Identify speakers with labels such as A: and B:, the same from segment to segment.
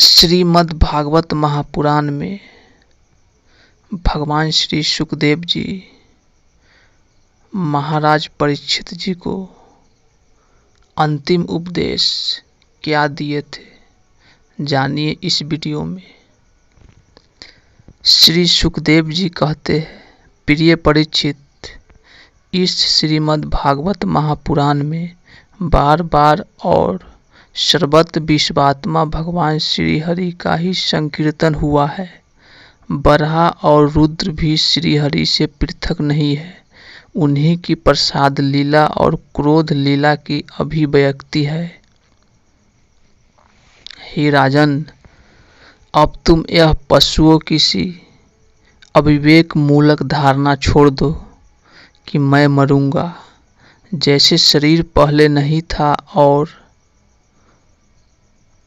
A: श्रीमद् भागवत महापुराण में भगवान श्री सुखदेव जी महाराज परीक्षित जी को अंतिम उपदेश क्या दिए थे, जानिए इस वीडियो में। श्री सुखदेव जी कहते हैं, प्रिय परीक्षित, इस श्रीमद् भागवत महापुराण में बार बार और सर्वत्र विश्वात्मा भगवान श्री हरि का ही संकीर्तन हुआ है। बरहा और रुद्र भी श्री हरि से पृथक नहीं है, उन्हीं की प्रसाद लीला और क्रोध लीला की अभिव्यक्ति है। हे राजन, अब तुम यह पशुओं की सी अविवेक मूलक धारणा छोड़ दो कि मैं मरूंगा। जैसे शरीर पहले नहीं था और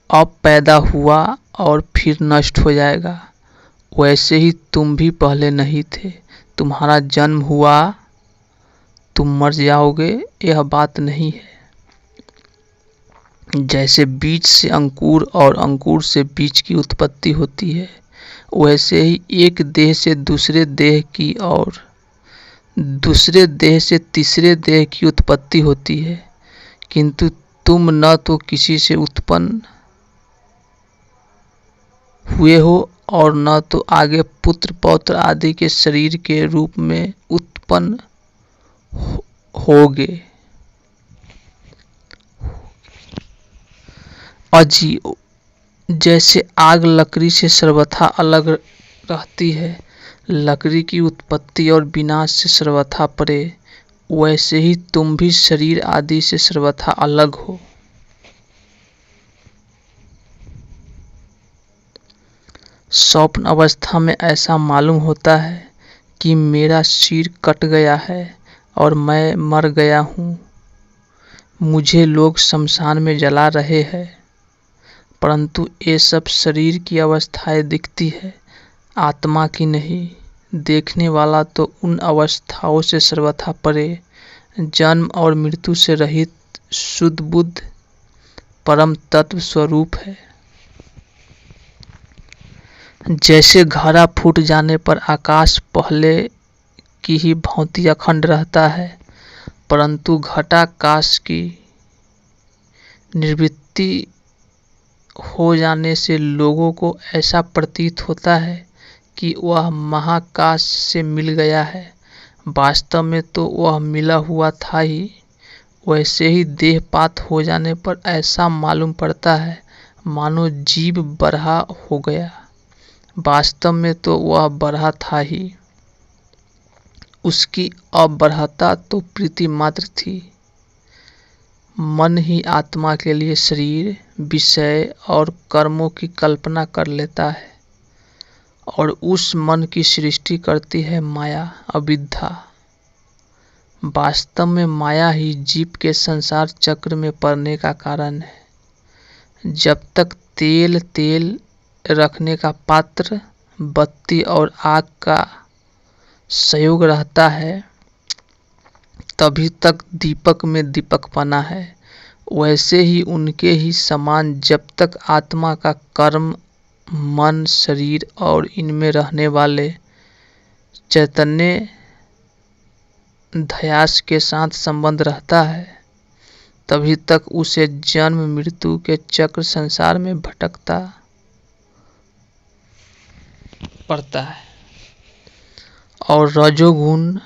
A: अब पैदा हुआ और फिर नष्ट हो जाएगा, वैसे ही तुम भी पहले नहीं थे। तुम्हारा जन्म हुआ, तुम मर जाओगे, यह बात नहीं है। जैसे बीज से अंकुर और अंकुर से बीज की उत्पत्ति होती है, वैसे ही एक देह से दूसरे देह की और दूसरे देह से तीसरे देह की उत्पत्ति होती है। किंतु तुम न तो किसी से उत्पन्न हुए हो और न तो आगे पुत्र पौत्र आदि के शरीर के रूप में उत्पन्न होगे। अजी, जैसे आग लकड़ी से सर्वथा अलग रहती है, लकड़ी की उत्पत्ति और विनाश से सर्वथा परे, वैसे ही तुम भी शरीर आदि से सर्वथा अलग हो। स्वप्न अवस्था में ऐसा मालूम होता है कि मेरा सिर कट गया है और मैं मर गया हूँ। मुझे लोग शमशान में जला रहे हैं, परंतु ये सब शरीर की अवस्थाएं दिखती है, आत्मा की नहीं। देखने वाला तो उन अवस्थाओं से सर्वथा परे, जन्म और मृत्यु से रहित शुद्ध बुद्ध परम तत्व स्वरूप है। जैसे घड़ा फूट जाने पर आकाश पहले की ही भांति अखंड रहता है, परंतु घटाकाश की निवृत्ति हो जाने से लोगों को ऐसा प्रतीत होता है कि वह महाकाश से मिल गया है। वास्तव में तो वह मिला हुआ था ही। वैसे ही देहपात हो जाने पर ऐसा मालूम पड़ता है मानो जीव बरहा हो गया। वास्तव में तो वह बरहा था ही। उसकी अबरहता तो प्रीति मात्र थी। मन ही आत्मा के लिए शरीर, विषय और कर्मों की कल्पना कर लेता है और उस मन की सृष्टि करती है माया, अविद्या। वास्तव में माया ही जीव के संसार चक्र में पड़ने का कारण है। जब तक तेल रखने का पात्र, बत्ती और आग का संयोग रहता है, तभी तक दीपक में दीपकपना है। वैसे ही उनके ही समान जब तक आत्मा का कर्म, मन, शरीर और इनमें रहने वाले चैतन्य ध्यास के साथ संबंध रहता है, तभी तक उसे जन्म मृत्यु के चक्र संसार में भटकता पड़ता है। और रजोगुण,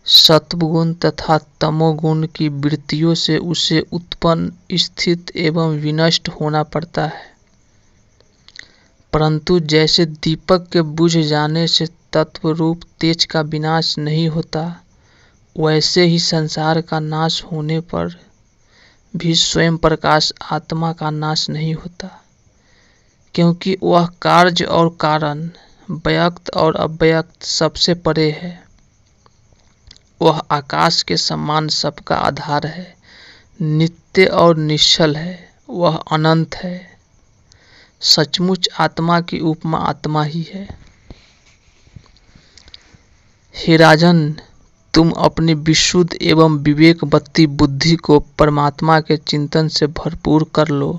A: सत्वगुण तथा तमोगुण की वृत्तियों से उसे उत्पन्न, स्थित एवं विनष्ट होना पड़ता है। परंतु जैसे दीपक के बुझ जाने से तत्व रूप तेज का विनाश नहीं होता, वैसे ही संसार का नाश होने पर भी स्वयं प्रकाश आत्मा का नाश नहीं होता, क्योंकि वह कार्य और कारण, व्यक्त और अव्यक्त सबसे परे है। वह आकाश के समान सबका आधार है, नित्य और निश्चल है, वह अनंत है। सचमुच आत्मा की उपमा आत्मा ही है। हे राजन, तुम अपनी विशुद्ध एवं विवेकवती बुद्धि को परमात्मा के चिंतन से भरपूर कर लो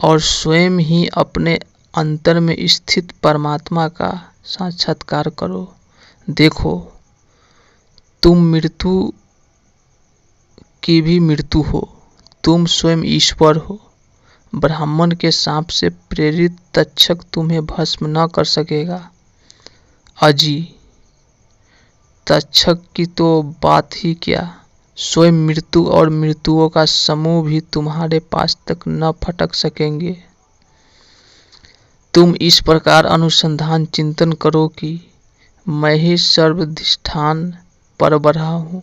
A: और स्वयं ही अपने अंतर में स्थित परमात्मा का साक्षात्कार करो। देखो, तुम मृत्यु की भी मृत्यु हो, तुम स्वयं ईश्वर हो। ब्राह्मण के सांप से प्रेरित तक्षक तुम्हें भस्म न कर सकेगा। अजी, तक्षक की तो बात ही क्या, स्वयं मृत्यु और मृत्युओं का समूह भी तुम्हारे पास तक न फटक सकेंगे। तुम इस प्रकार अनुसंधान चिंतन करो कि मैं ही सर्वाधिष्ठान पर बढ़ा हूँ,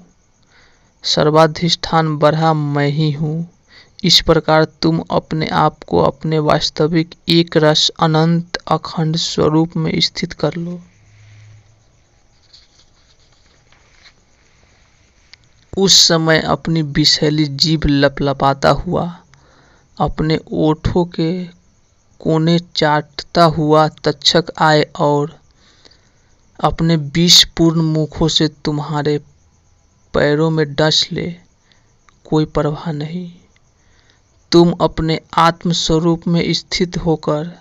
A: सर्वाधिष्ठान बढ़ा मैं ही हूँ। इस प्रकार तुम अपने आप को अपने वास्तविक एक रस अनंत अखंड स्वरूप में स्थित कर लो। उस समय अपनी विषैली जीभ लपलपाता हुआ, अपने ओठों के कोने चाटता हुआ तक्षक आए और अपने विषपूर्ण मुखों से तुम्हारे पैरों में डस ले, कोई परवाह नहीं। तुम अपने आत्म स्वरूप में स्थित होकर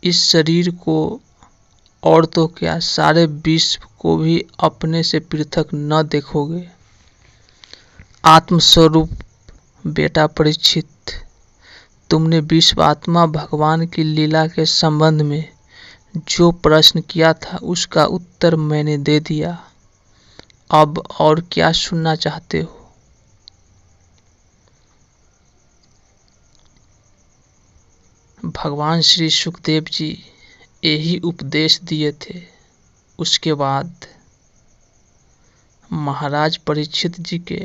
A: इस शरीर को और तो क्या, सारे विश्व को भी अपने से पृथक न देखोगे। आत्मस्वरूप बेटा परीक्षित, तुमने विश्वात्मा भगवान की लीला के संबंध में जो प्रश्न किया था उसका उत्तर मैंने दे दिया। अब और क्या सुनना चाहते हो? भगवान श्री सुखदेव जी यही उपदेश दिए थे। उसके बाद महाराज परीक्षित जी के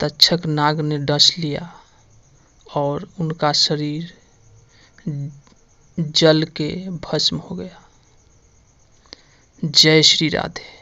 A: तक्षक नाग ने डस लिया और उनका शरीर जल के भस्म हो गया। जय श्री राधे।